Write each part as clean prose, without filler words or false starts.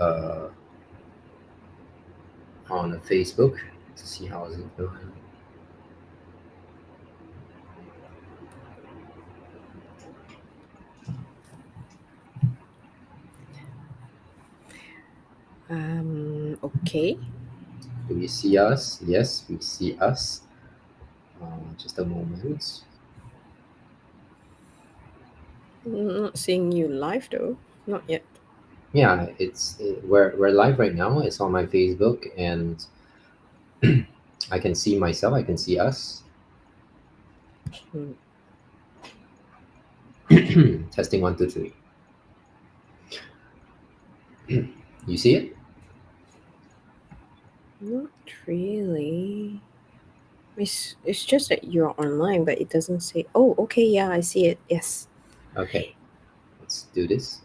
on Facebook to see how is it going. Okay. Do you see us? Yes, we see us. Just a moment. Not seeing you live though. Not yet. Yeah, we're live right now. It's on my Facebook, and I can see myself. I can see us. Hmm. Testing one, two, three. You see it? Not really. It's just that you're online, but it doesn't say. Oh, okay. Yeah, I see it. Yes. Okay, let's do this.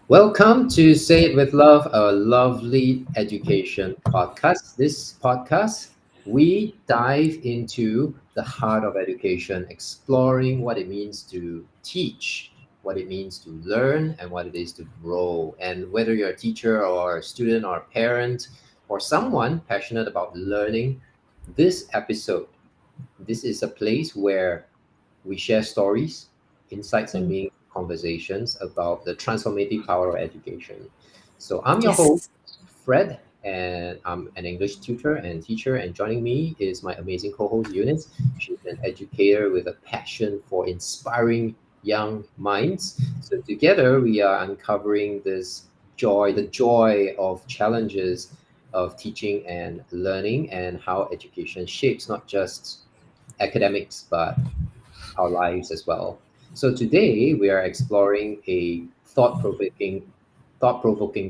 Welcome to Say It With Love, a lovely education podcast. This podcast, we dive into the heart of education, exploring what it means to teach, what it means to learn, and what it is to grow. And whether you're a teacher or a student or a parent or someone passionate about learning, this episode, this is a place where we share stories, insights, and Mm. meaningful conversations about the transformative power of education. So, I'm your host, Yes. Fred, and I'm an English tutor and teacher. And joining me is my amazing co host, Eunice. She's an educator with a passion for inspiring young minds. So, together, we are uncovering this joy, the joy of challenges of teaching and learning, and how education shapes not just academics, but our lives as well. So today we are exploring a thought provoking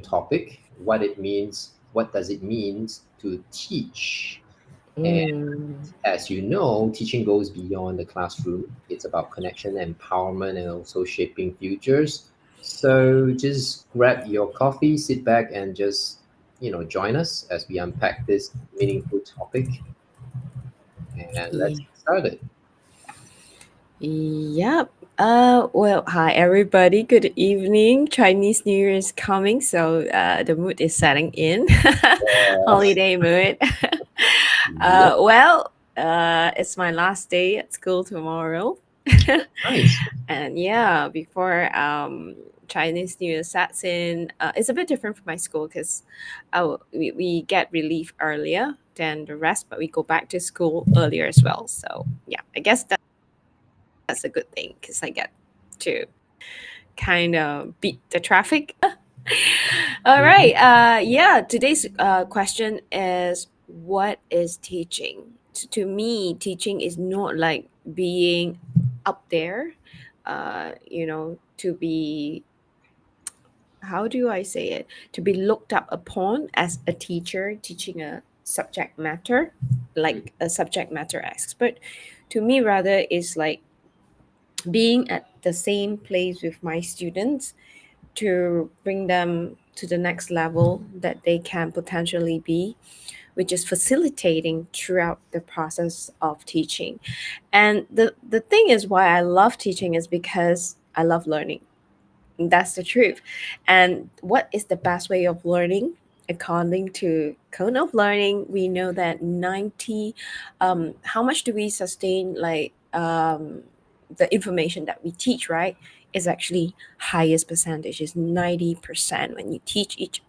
topic, what it means, what does it mean to teach? And Mm. as you know, teaching goes beyond the classroom. It's about connection, empowerment, and also shaping futures. So just grab your coffee, sit back, and just join us as we unpack this meaningful topic. And let's Yeah. get started. Yep. Well, hi everybody. Good evening. Chinese New Year is coming, so the mood is setting in. Holiday mood. Yep, It's my last day at school tomorrow. nice. And yeah, before Chinese New Year sets in, it's a bit different from my school because we get relief earlier than the rest, but we go back to school earlier as well. So yeah, I guess that's a good thing because I get to kind of beat the traffic. All Mhm. right. Yeah. Today's question is, what is teaching? To me, teaching is not like being up there. To be, how do I say it? To be looked up upon as a teacher teaching a subject matter, like a subject matter expert. To me, rather, is like being at the same place with my students to bring them to the next level that they can potentially be, which is facilitating throughout the process of teaching. And the thing is, why I love teaching is because I love learning. That's the truth. And what is the best way of learning? According to Cone of Learning, we know that 90, how much do we sustain like the information that we teach, right? Is actually highest percentage is 90%. When you teach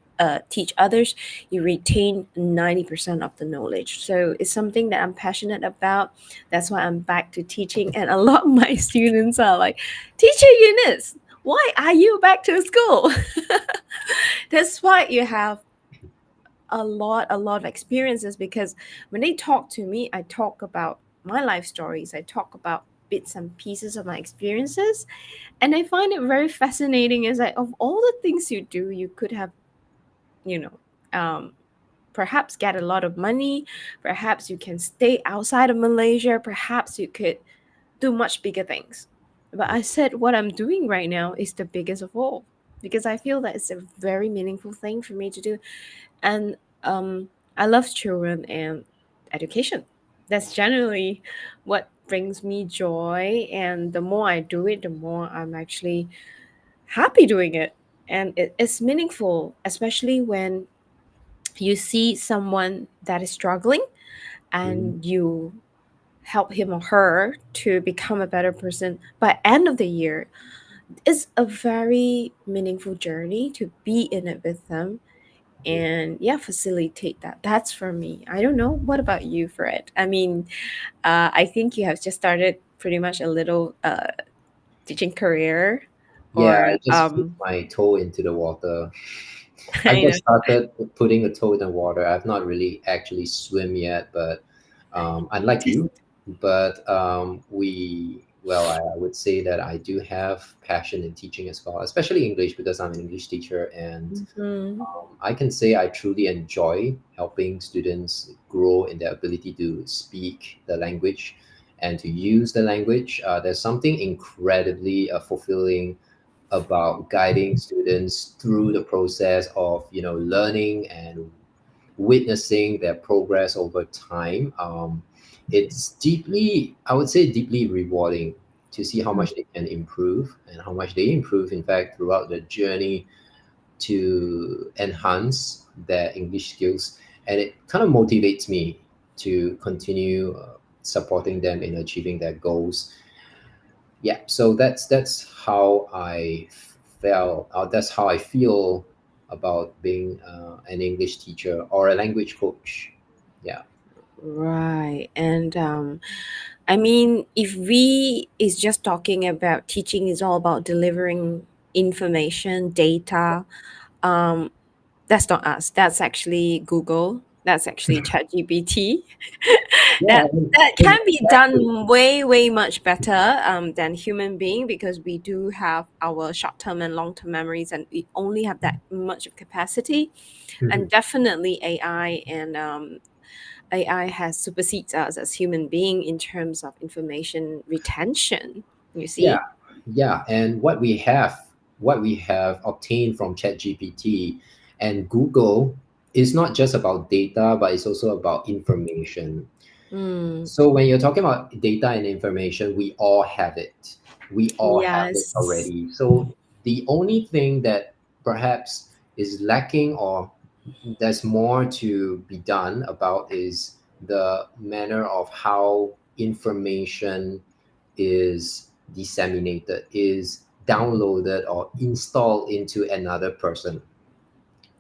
others, you retain 90% of the knowledge. So it's something that I'm passionate about. That's why I'm back to teaching. And a lot of my students are like, Teacher Eunice, why are you back to school? That's why you have a lot of experiences, because when they talk to me, I talk about my life stories, I talk about bits and pieces of my experiences, and I find it very fascinating. Is like, of all the things you do, you could have, you know, perhaps get a lot of money, perhaps you can stay outside of Malaysia, perhaps you could do much bigger things. But I said what I'm doing right now is the biggest of all, because I feel that it's a very meaningful thing for me to do. And I love children and education. That's generally what brings me joy. And the more I do it, the more I'm actually happy doing it. And it's meaningful, especially when you see someone that is struggling Mhm. and you help him or her to become a better person by end of the year. It's a very meaningful journey to be in it with them Yeah. and yeah, facilitate that. That's for me. I don't know, what about you, Fred? I mean, I think you have just started pretty much a little teaching career, Yeah, or I just put my toe into the water. I I know. just started putting a toe in the water. I've not really actually swim yet, but unlike you, but I would say that I do have passion in teaching as well, especially English because I'm an English teacher, and Mhm. I can say I truly enjoy helping students grow in their ability to speak the language and to use the language. There's something incredibly fulfilling about guiding students through the process of learning and witnessing their progress over time. It's deeply, I would say, deeply rewarding to see how much they can improve and how much they improve, in fact, throughout the journey to enhance their English skills. And it kind of motivates me to continue supporting them in achieving their goals. Yeah, so that's how I felt. That's how I feel about being an English teacher or a language coach. Yeah. Right. And I mean, if we is just talking about teaching is all about delivering information, data, um, that's not us. That's actually Google. That's actually ChatGPT. Yeah. that I mean, that can be exactly. done way way much better than human being, because we do have our short term and long term memories, and we only have that much of capacity. Mhm. And definitely AI and AI has supersedes us as human being in terms of information retention. You Yeah, see? yeah. And what we have obtained from ChatGPT and Google is not just about data, but it's also about information. Mm, So when you're talking about data and information, we all have it. We all have it yes. already. So the only thing that perhaps is lacking or there's more to be done about is the manner of how information is disseminated, is downloaded or installed into another person.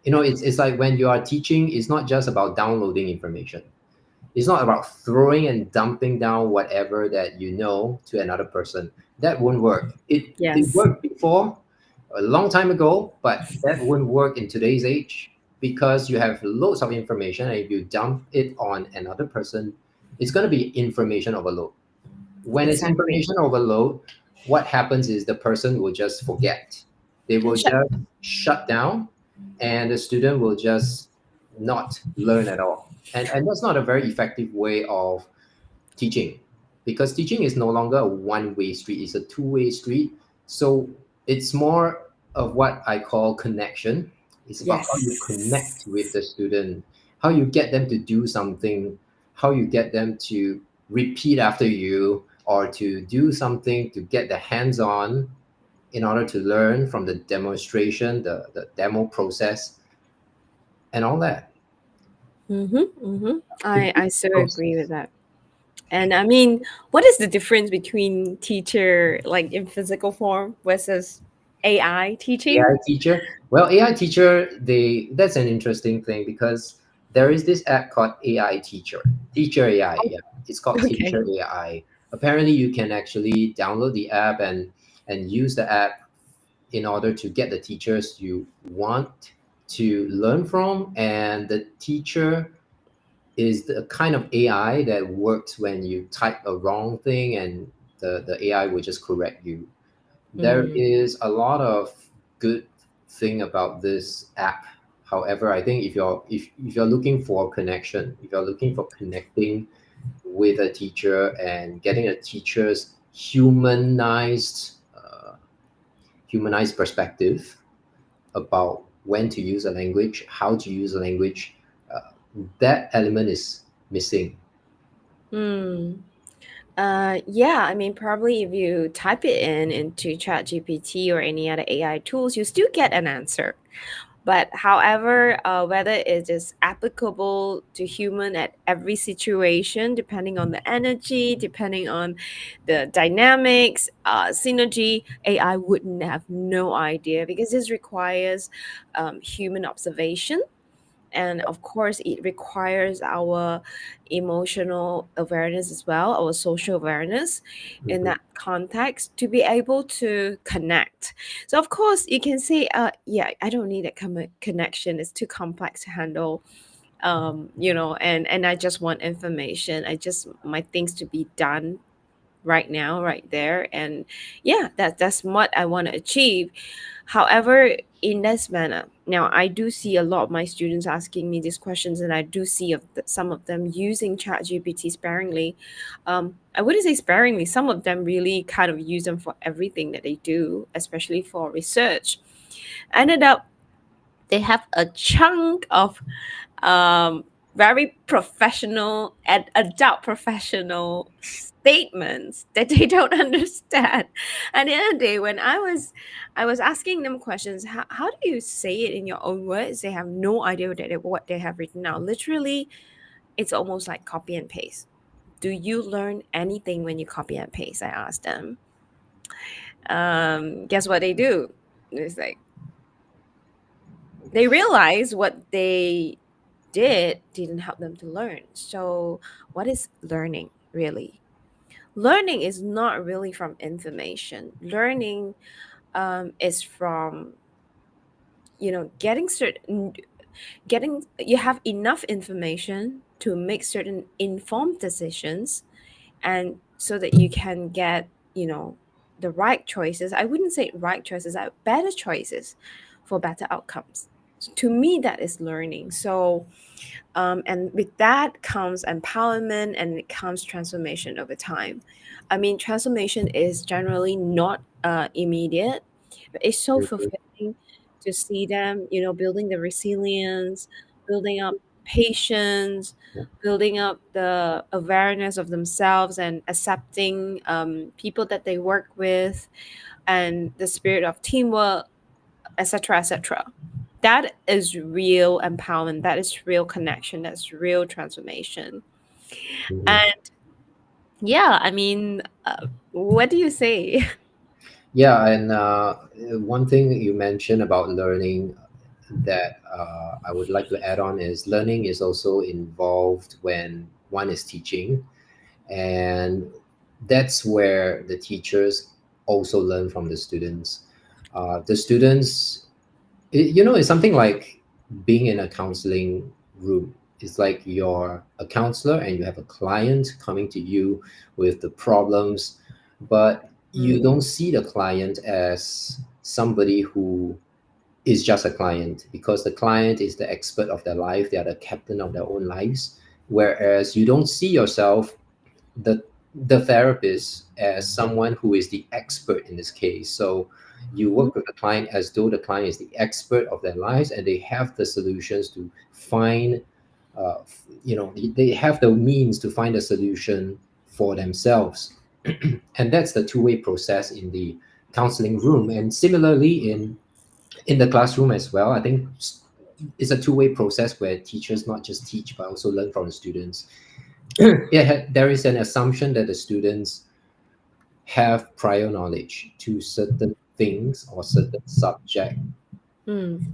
It's like when you are teaching, it's not just about downloading information. It's not about throwing and dumping down whatever that you know to another person. That won't work. It Yes. worked before a long time ago, but that wouldn't work in today's age because you have loads of information, and if you dump it on another person, it's going to be information overload. When it's Exactly. information overload, what happens is the person will just forget. They will And just shut down, and the student will just not learn at all. And that's not a very effective way of teaching, because teaching is no longer a one-way street, it's a two-way street. So it's more of what I call connection. It's about how you connect with yes. the student, how you get them to do something, how you get them to repeat after you, or to do something to get their hands on in order to learn from the demonstration, the demo process, and all that. Mm-hmm, mm-hmm. It's I a so agree with process. that. And I mean, what is the difference between teacher like in physical form versus AI teaching? AI teacher. Well, AI teacher, they that's an interesting thing because there is this app called AI Teacher. Teacher AI, Oh, yeah. It's called okay. Teacher AI. Apparently you can actually download the app and use the app in order to get the teachers you want to learn from. And the teacher is the kind of AI that works when you type a wrong thing, and the AI will just correct you. There Mm, is a lot of good thing about this app. However, I think if you're looking for connection, if you're looking for connecting with a teacher and getting a teacher's humanized perspective about when to use a language, how to use a language, that element is missing. mm. Yeah, I mean, probably if you type it in into ChatGPT or any other AI tools, you still get an answer. But however, whether it is applicable to human at every situation, depending on the energy, depending on the dynamics, synergy, AI wouldn't have no idea because this requires human observation, and of course it requires our emotional awareness as well, our social awareness in Mhm. that context to be able to connect. So of course you can say yeah, I don't need that connection, it's too complex to handle, and I just want information, I just my things to be done right now, right there, and yeah, that's what I want to achieve. However, in this manner, now I do see a lot of my students asking me these questions, and I do see some of them using ChatGPT sparingly. I wouldn't say sparingly. Some of them really kind of use them for everything that they do, especially for research. Ended up they have a chunk of very professional and adult professional statements that they don't understand. At the end of the day, when I was asking them questions, how do you say it in your own words? They have no idea what they have written now. Literally, it's almost like copy and paste. Do you learn anything when you copy and paste? I asked them. Guess what they do? It's like they realize what they didn't help them to learn. So, what is learning really? Learning is not really from information. Learning is from getting you have enough information to make certain informed decisions, and so that you can get the right choices. I wouldn't say right choices, better choices for better outcomes. To me, that is learning. So and with that comes empowerment, and it comes transformation over time. I mean, transformation is generally not immediate, but it's so Mhm. fulfilling to see them, building the resilience, building up patience, Yeah. building up the awareness of themselves, and accepting people that they work with, and the spirit of teamwork, etc., etc. That is real empowerment. That is real connection. That's real transformation. Mhm. And yeah, I mean, what do you say? Yeah, and one thing you mentioned about learning that I would like to add on is learning is also involved when one is teaching, and that's where the teachers also learn from the students. The students, it's something like being in a counseling room. It's like you're a counselor and you have a client coming to you with the problems, but you Mm, don't see the client as somebody who is just a client, because the client is the expert of their life, they are the captain of their own lives. Whereas you don't see yourself, the therapist, as someone who is the expert in this case. So you mhm, work with the client as though the client is the expert of their lives, and they have the solutions to find, they have the means to find a solution for themselves. And that's the two-way process in the counseling room. And similarly in the classroom as well, I think it's a two-way process where teachers not just teach but also learn from the students. Yeah, there is an assumption that the students have prior knowledge to certain things or certain subject, mm,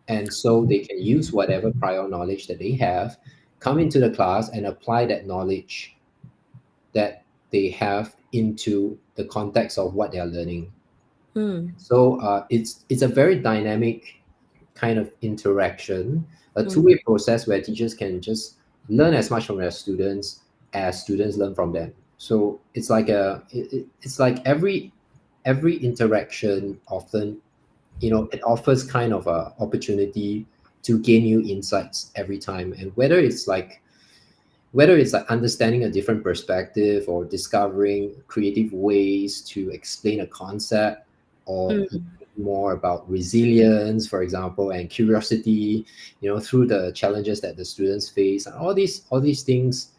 and so they can use whatever prior knowledge that they have, come into the class and apply that knowledge that they have into the context of what they are learning. mm, So it's a very dynamic kind of interaction, a mm, two-way process where teachers can just learn as much from their students as students learn from them. So it's like it's like every interaction often, it offers kind of a opportunity to gain new insights every time. And whether it's like understanding a different perspective or discovering creative ways to explain a concept, or learning mm. more about resilience, for example, and curiosity, through the challenges that the students face, and all these things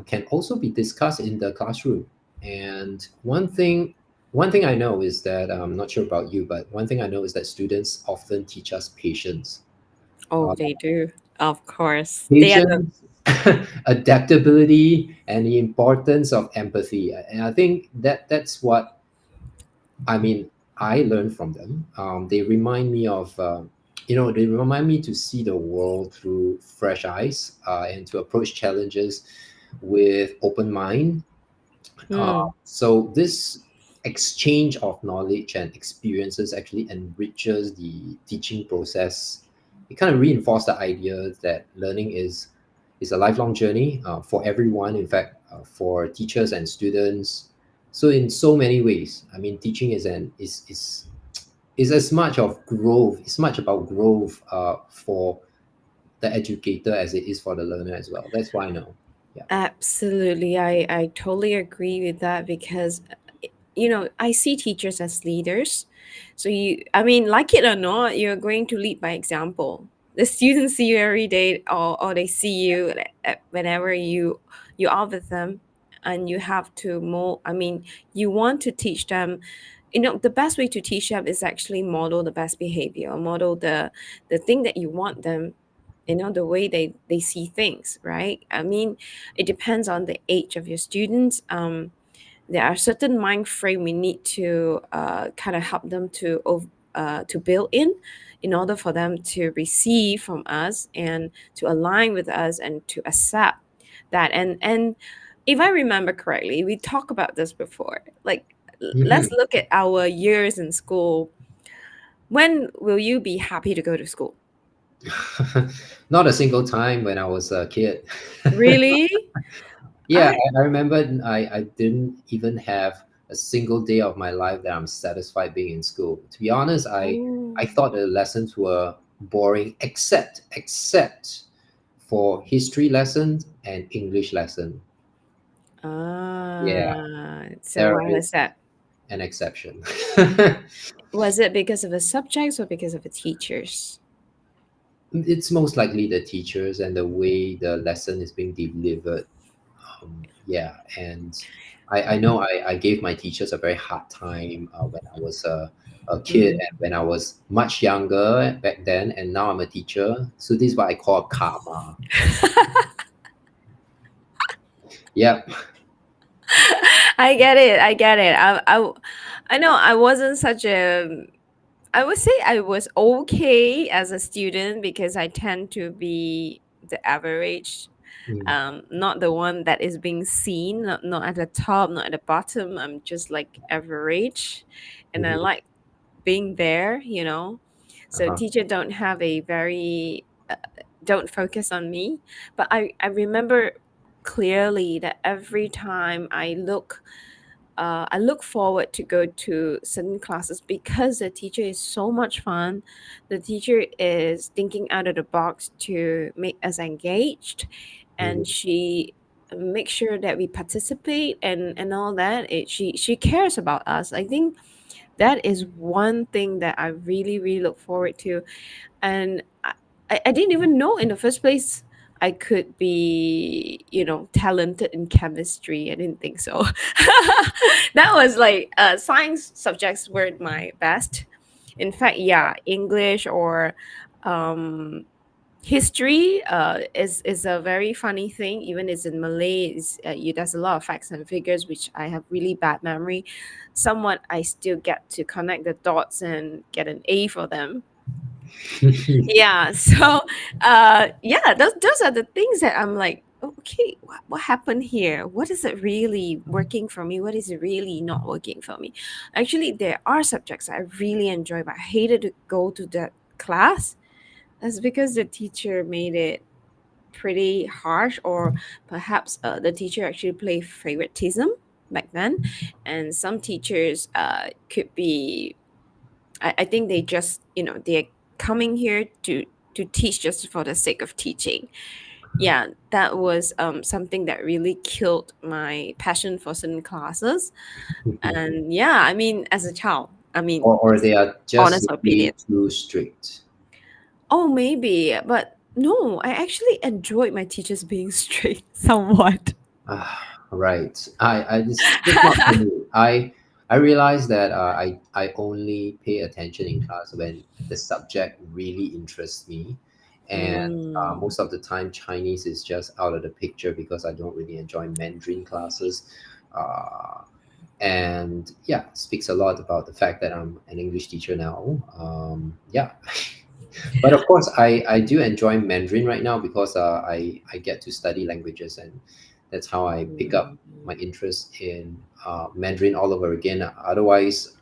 can also be discussed in the classroom. And one thing I know is that, I'm not sure about you, but one thing I know is that students often teach us patience. Oh, uh, they do. Of course. They are the Patience, adaptability, and the importance of empathy. And I think that's what, I mean, I learned from them. They remind me of, they remind me to see the world through fresh eyes, and to approach challenges with open mind. hmm. So this exchange of knowledge and experiences actually enriches the teaching process. It kind of reinforces the idea that learning is a lifelong journey, for everyone. In fact, for teachers and students. So in so many ways, I mean, teaching is as much of growth. It's much about growth, for the educator as it is for the learner as well. That's why I know. Yeah. Absolutely. I totally agree with that because, I see teachers as leaders. So I mean, like it or not, you're going to lead by example. The students see you every day, or they see you whenever you are with them, and you have to mold. I mean, you want to teach them. The best way to teach them is actually model the best behavior, model the thing that you want them, the way they see things, right? I mean, it depends on the age of your students. There are certain mind frame we need to kind of help them to build in order for them to receive from us and to align with us and to accept that. And if I remember correctly, we talked about this before. Like, let's Mhm. look at our years in school. When will you be happy to go to school? Not a single time when I was a kid. Really? Yeah, I I remember I didn't even have a single day of my life that I'm satisfied being in school. To be honest, I Oh. thought the lessons were boring, except for history lessons and English lesson. Yeah, So there why is was that? an exception. Was it because of the subjects or because of the teachers? It's most likely the teachers and the way the lesson is being delivered. Yeah, and I know I gave my teachers a very hard time, when I was a kid Mm. and when I was much younger back then, and now I'm a teacher. So this is what I call karma. Yep. I get it. I get it. I know I wasn't such a. I would say I was okay as a student because I tend to be the average, Mm. not the one that is being seen, not at the top, not at the bottom. I'm just like average, and I Mhm. like being there. So Uh-huh. teacher don't have a very don't focus on me. But I remember clearly that every time I look forward to go to certain classes because the teacher is so much fun. The teacher is thinking out of the box to make us engaged, and Mhm. she makes sure that we participate and all that. She cares about us. I think that is one thing that I really really look forward to. And I didn't even know in the first place I could be, talented in chemistry. I didn't think so. That was like science subjects weren't my best. In fact, yeah, English or um, history is a very funny thing. Even it's in Malay, there's a lot of facts and figures which I have really bad memory. Somewhat I still get to connect the dots and get an A for them. Yeah, so yeah, those are the things that I'm like, okay, what happened here? What is it really working for me? What is it really not working for me? Actually, there are subjects I really enjoy, but I hated to go to that class. That's because the teacher made it pretty harsh, or perhaps the teacher actually played favoritism back then. And some teachers could be, I think they just, they're coming here to teach just for the sake of teaching. Yeah, that was something that really killed my passion for certain classes. And yeah, I mean, as a child, I mean, Or they are just honest simply opinion. too strict. Oh, maybe, but no, I actually enjoyed my teachers being strict somewhat. Right. I This not for me. I realize that I only pay attention in class when the subject really interests me, and Mm. most of the time Chinese is just out of the picture because I don't really enjoy Mandarin classes, uh, and yeah, speaks a lot about the fact that I'm an English teacher now. Yeah, but of course, I do enjoy Mandarin right now because I get to study languages, and that's how I pick up my interest in Mandarin all over again. Otherwise,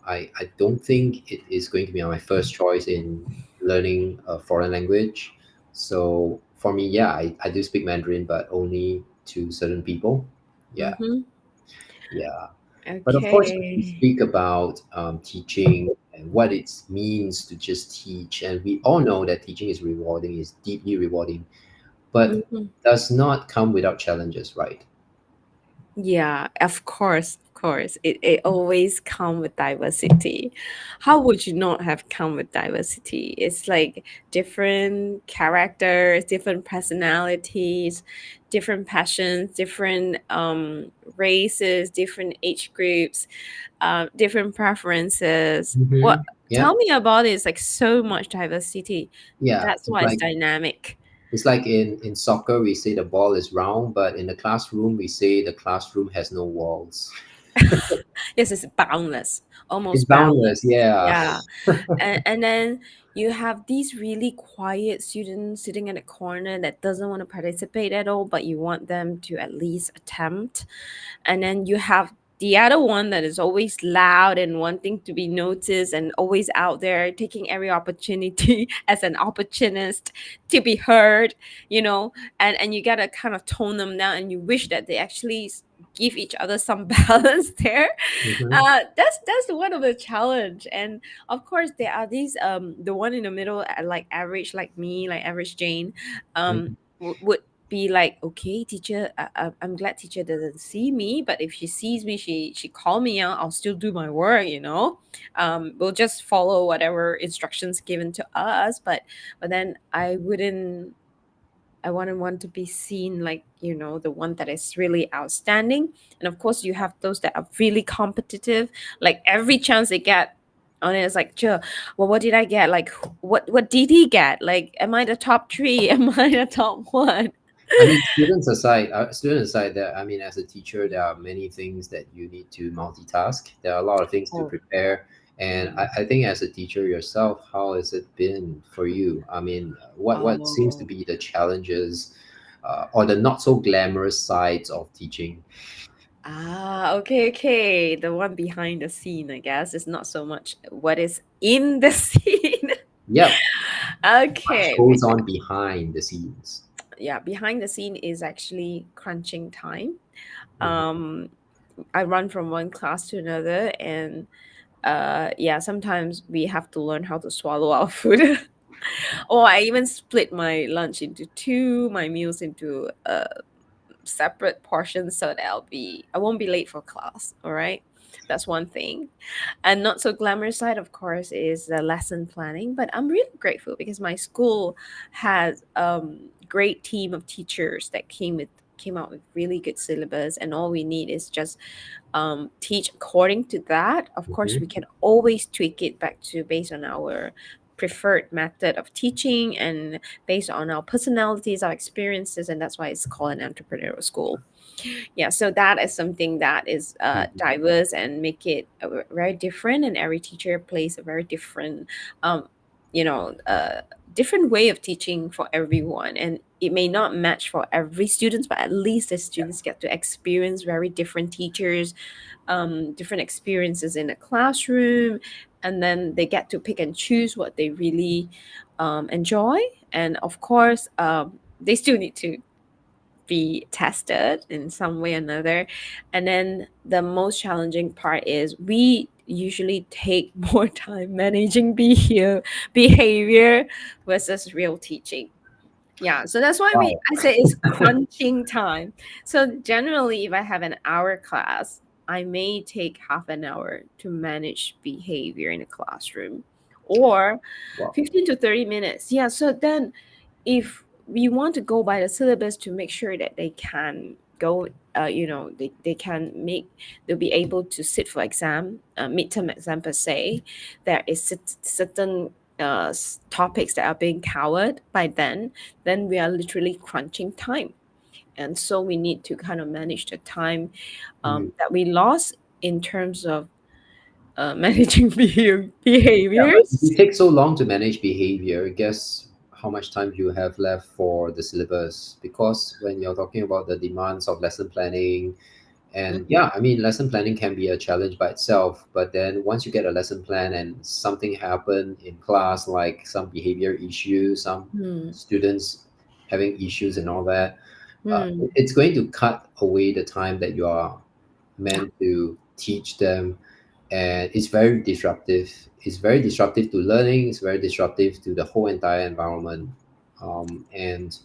I don't think it is going to be my first choice in learning a foreign language. So for me, yeah, I do speak Mandarin, but only to certain people. Yeah, Mm-hmm. yeah. But of course, when we Okay. speak about teaching and what it means to just teach, and we all know that teaching is rewarding, is deeply rewarding, but Mhm. does not come without challenges, right? Yeah, of course, of course. It always come with diversity. How would you not have come with diversity? It's like different characters, different personalities, different passions, different races, different age groups, different preferences. What Mm-hmm. Yeah, tell me about it? It's like so much diversity. yeah. That's why it's dynamic. It's like in soccer, we say the ball is round, but in the classroom, we say the classroom has no walls. Yes, it's boundless, It's almost boundless, boundless. yeah. Yeah. And then you have these really quiet students sitting in a corner that doesn't want to participate at all, but you want them to at least attempt. And then you have the other one that is always loud and wanting to be noticed and always out there taking every opportunity as an opportunist to be heard, you know. And you gotta kind of tone them down, and you wish that they actually give each other some balance there. Mm-hmm. That's one of the challenge. And of course there are these the one in the middle, like average, like me, like average Jane, Mm-hmm. would be like, okay, teacher, I'm glad teacher doesn't see me, but if she sees me, she call me out, I'll still do my work, you know. We'll just follow whatever instructions given to us, but then I wouldn't want to be seen like, you know, the one that is really outstanding. And of course, you have those that are really competitive. Like every chance they get on it, it's like, sure, well, what did I get? Like, what did he get? Like, am I the top three? Am I the top one? I mean, students aside, that I mean, as a teacher, there are many things that you need to multitask. There are a lot of things to Oh, prepare, and I think as a teacher yourself, how has it been for you? I mean, what seems to oh. be the challenges, or the not so glamorous sides of teaching? Ah, okay, okay. The one behind the scene, I guess, is not so much what is in the scene. Yep, what Okay. goes on behind the scenes? Yeah, behind the scene is actually crunching time. Mhm. Um, I run from one class to another, and yeah, sometimes we have to learn how to swallow our food. Or I even split my lunch into two, my meals into separate portions so that I won't be late for class. All right. That's one thing. And not so glamorous side, of course, is the lesson planning. But I'm really grateful because my school has great team of teachers that came out with really good syllabus, and all we need is just teach according to that. Of course, we Mhm. can always tweak it back to based on our preferred method of teaching and based on our personalities, our experiences, and that's why it's called an entrepreneurial school. Yeah, so that is something that is Mhm. diverse and make it very different, and every teacher plays a very different um, you know different way of teaching for everyone, and it may not match for every student, but at least the students get to experience very different teachers, different experiences in a classroom, and then they get to pick and choose what they really enjoy. And of course, they still need to be tested in some way or another. And then the most challenging part is we usually take more time managing behavior versus real teaching. Yeah, so that's why Wow. I say it's crunching time. So generally, if I have an hour class, I may take half an hour to manage behavior in a classroom, or Wow. 15 to 30 minutes. Yeah, so then if we want to go by the syllabus to make sure that they can go, they can make, they'll be able to sit for exam, midterm exam per se. There is certain topics that are being covered by then we are literally crunching time, and so we need to kind of manage the time Mm. that we lost in terms of managing Yeah, but if behaviors. it takes so long to manage behavior, guess how much time you have left for the syllabus? Because when you're talking about the demands of lesson planning, and yeah, I mean, lesson planning can be a challenge by itself, but then once you get a lesson plan and something happened in class, like some behavior issues, some Mm-hmm. students having issues and all that, Mm. it's going to cut away the time that you are Yeah. meant to teach them, and it's very disruptive. It's very disruptive to learning. It's very disruptive to the whole entire environment, and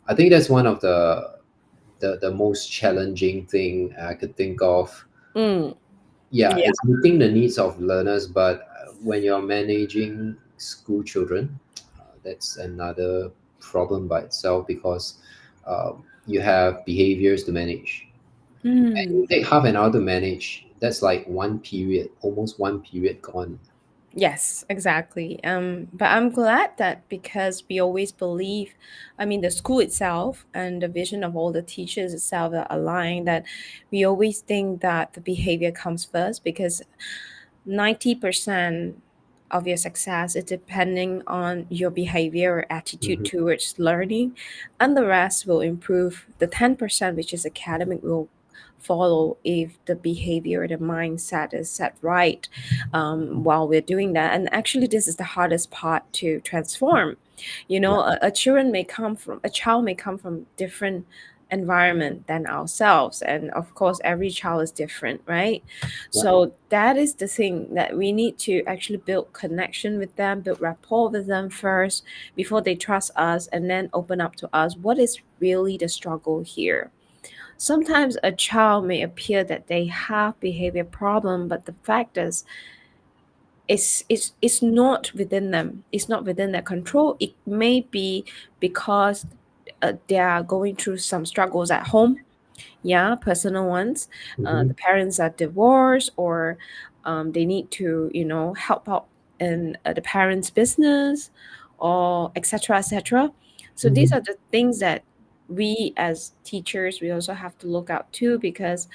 I think that's one of the most challenging thing I could think of. Mm. Yeah, Yeah. it's meeting the needs of learners, but when you're managing school children, that's another problem by itself, because you have behaviors to manage. And Mm. you take half an hour to manage, that's like one period, almost one period gone. Yes, exactly. But I'm glad that because we always believe, I mean, the school itself and the vision of all the teachers itself are aligned, that we always think that the behavior comes first, because 90% of your success is depending on your behavior or attitude Mhm. towards learning, and the rest will improve. The 10%, which is academic, will follow if the behavior or the mindset is set right while we're doing that. And actually, this is the hardest part to transform. Yeah, A child may come from different environment than ourselves, and of course every child is different, right? yeah, So that is the thing, that we need to actually build connection with them, build rapport with them first before they trust us, and then open up to us what is really the struggle here. Sometimes a child may appear that they have behavior problem, but the fact is it's not within them, it's not within their control. It may be because they are going through some struggles at home, yeah, personal ones. hmm, The parents are divorced, or they need to, help out in the parents business, or etc etc. So these hmm, are the things that we as teachers, we also have to look out too, because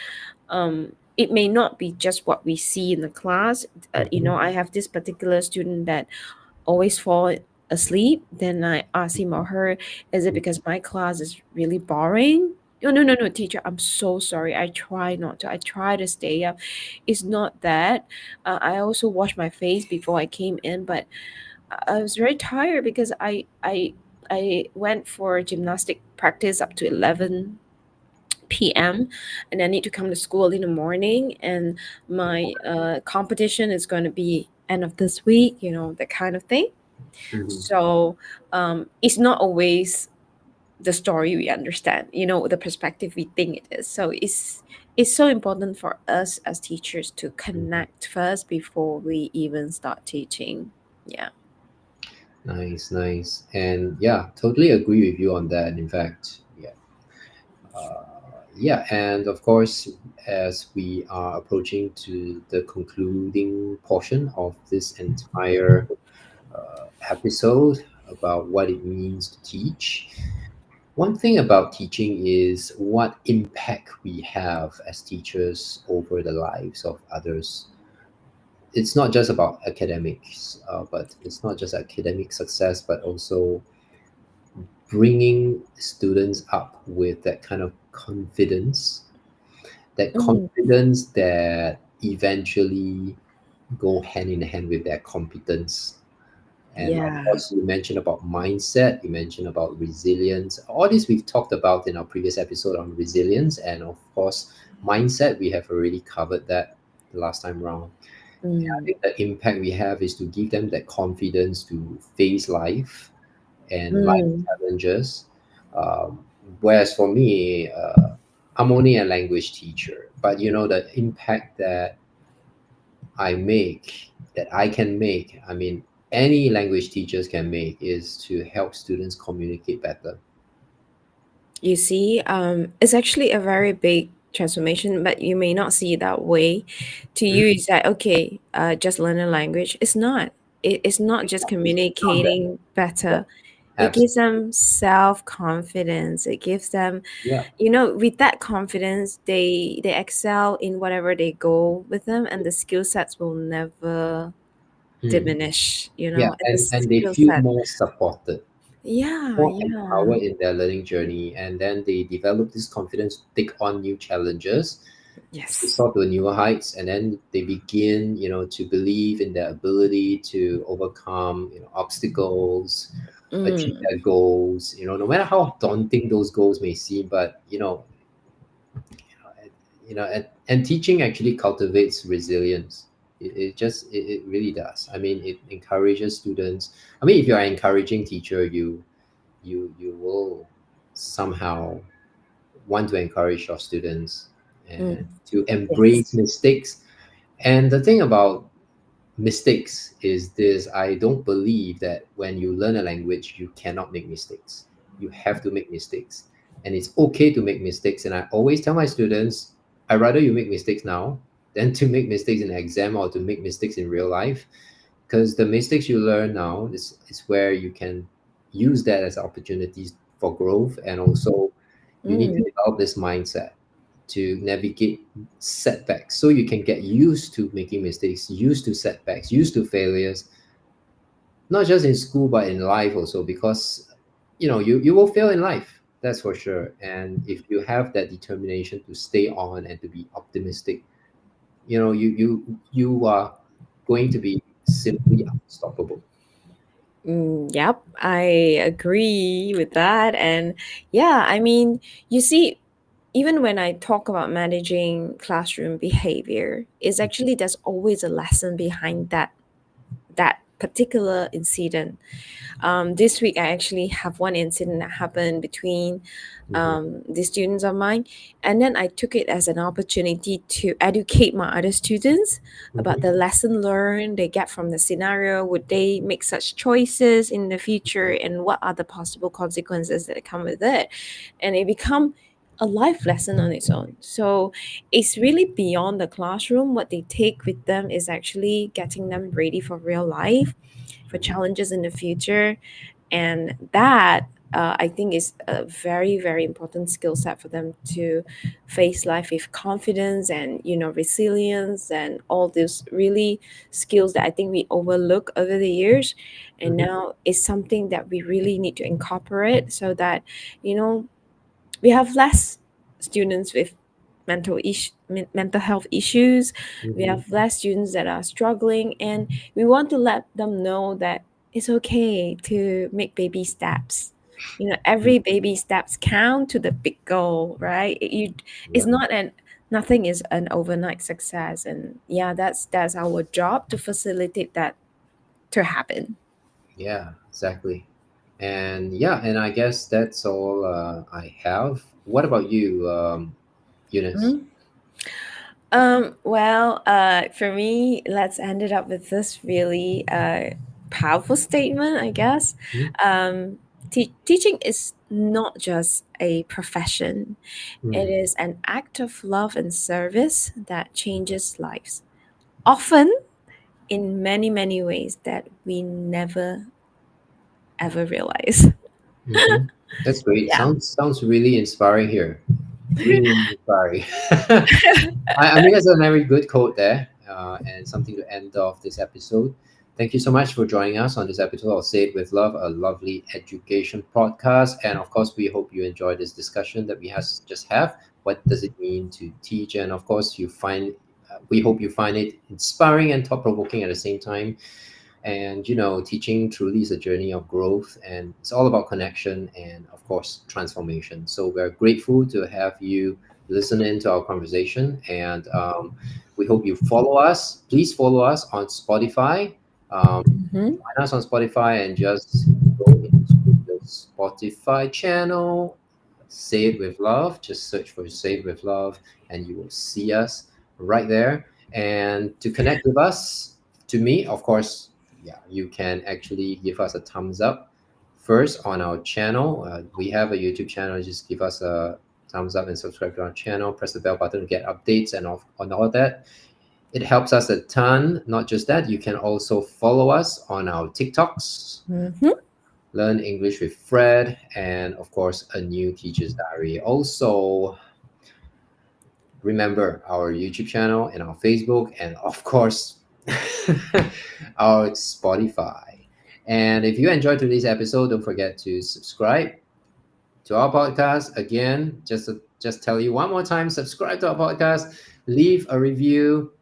it may not be just what we see in the class. hmm, I have this particular student that always fall asleep. Then I ask him or her, is it because my class is really boring? No, no, no, no, teacher, I'm so sorry. I try not to. I try to stay up. It's not that. I also washed my face before I came in, but I was very tired because I went for gymnastic practice up to 11 p.m., and I need to come to school in the morning, and my competition is going to be end of this week, that kind of thing. hmm. So it's not always the story we understand, the perspective we think it is. So it's so important for us as teachers to connect first before we even start teaching. Yeah. Nice, nice. And yeah, totally agree with you on that. In fact, yeah. Yeah, and of course, as we are approaching to the concluding portion of this entire episode about what it means to teach, one thing about teaching is what impact we have as teachers over the lives of others. It's not just about academics, but it's not just academic success, but also bringing students up with that kind of confidence, that Mm, confidence that eventually go hand in hand with their competence. And of yeah. course, you mentioned about mindset, you mentioned about resilience. All this we've talked about in our previous episode on resilience. And of course, mindset, we have already covered that the last time round. I Mm, think the impact we have is to give them that confidence to face life and life mm, challenges. Um, Whereas for me, I'm only a language teacher, but the impact that I make, that I can make. I mean, any language teachers can make is to help students communicate better. You see, it's actually a very big transformation, but you may not see it that way. To you, Mhm. it's like, okay, just learn a language. It's not. It's not just Exactly. It's not that. communicating Yeah, better. It gives absolutely. them self confidence. It gives them, Yeah. with that confidence, they excel in whatever they go with them, and the skill sets will never Hmm. diminish. Yeah, And the and they skill feel set. more supported, Yeah, more yeah. empowered in their learning journey, and then they develop this confidence to take on new challenges, to Yes. soar to newer heights, and then they begin, to believe in their ability to overcome, obstacles, achieve Mm, their goals. No matter how daunting those goals may seem, but and teaching actually cultivates resilience. It really does. I mean, it encourages students. I mean, if you're an encouraging teacher, you will somehow want to encourage your students mm, and to yes. embrace mistakes. And the thing about mistakes is this: I don't believe that when you learn a language, you cannot make mistakes. You have to make mistakes. And it's okay to make mistakes. And I always tell my students, I'd rather you make mistakes now than to make mistakes in an exam or to make mistakes in real life. Because the mistakes you learn now is where you can use that as opportunities for growth. And also, you need to Mm, develop this mindset to navigate setbacks so you can get used to making mistakes, used to setbacks, used to failures, not just in school but in life also, because you will fail in life, that's for sure. And if you have that determination to stay on and to be optimistic, you are going to be simply unstoppable. yep, I agree with that. And yeah, I mean, you see, even when I talk about managing classroom behavior, it's actually there's always a lesson behind that particular incident. This week, I actually have one incident that happened between Hmm. the students of mine, and then I took it as an opportunity to educate my other students about Hmm. the lesson learned they get from the scenario. Would they make such choices in the future, and what are the possible consequences that come with it? And it become a life lesson on its own. So it's really beyond the classroom. What they take with them is actually getting them ready for real life, for challenges in the future. And that, I think, is a very, very important skill set for them to face life with confidence and, resilience and all these really skills that I think we overlook over the years. And Hmm. now is something that we really need to incorporate so that, you know, we have less students with mental health issues. We Hmm. have less students that are struggling, and we want to let them know that it's okay to make baby steps. Every baby steps count to the big goal, right? It's Yeah. not an nothing is an overnight success, and yeah, that's our job to facilitate that to happen. Yeah, exactly. And yeah, and I guess that's all I have. What about you, Eunice? Well, for me, let's end it up with this really powerful statement, I guess. Mhm. Teaching is not just a profession, it Mm. is an act of love and service that changes lives, often in many, many ways that we never ever realize. Mm-hmm. That's great. Yeah. Sounds really inspiring here. Really inspiring. I mean, that's a very good quote there, and something to end off this episode. Thank you so much for joining us on this episode of Say It With Love, a lovely education podcast. And of course, we hope you enjoyed this discussion that we has just have. What does it mean to teach? And of course, we hope you find it inspiring and thought provoking at the same time. And teaching truly is a journey of growth, and it's all about connection and, of course, transformation. So we're grateful to have you listen in to our conversation, and we hope you follow us. Please follow us on Spotify. Mhm. Find us on Spotify and just go into the Spotify channel. Say It With Love. Just search for Say It With Love, and you will see us right there. And to connect with us, to me, of course, yeah, you can actually give us a thumbs up first on our channel. We have a YouTube channel. Just give us a thumbs up and subscribe to our channel. Press the bell button to get updates and on all that. It helps us a ton. Not just that, you can also follow us on our TikToks, Mm-hmm. Learn English with Fred, and of course, A New Teacher's Diary. Also, remember our YouTube channel and our Facebook, and of course, our Spotify. And if you enjoyed today's episode, don't forget to subscribe to our podcast. Again, just tell you one more time, subscribe to our podcast, leave a review,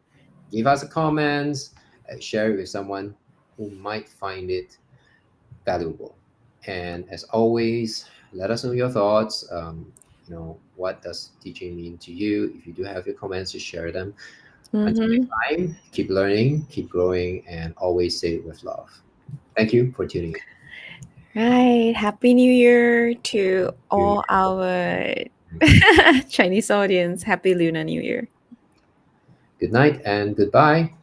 give us a comment, share it with someone who might find it valuable. And as always, let us know your thoughts. What does teaching mean to you? If you do have your comments, just share them. Until next Mm-hmm. time, keep learning, keep growing, and always say it with love. Thank you for tuning in. Right. Happy New Year to New all Year. our Chinese audience. Happy Lunar New Year. Good night and goodbye.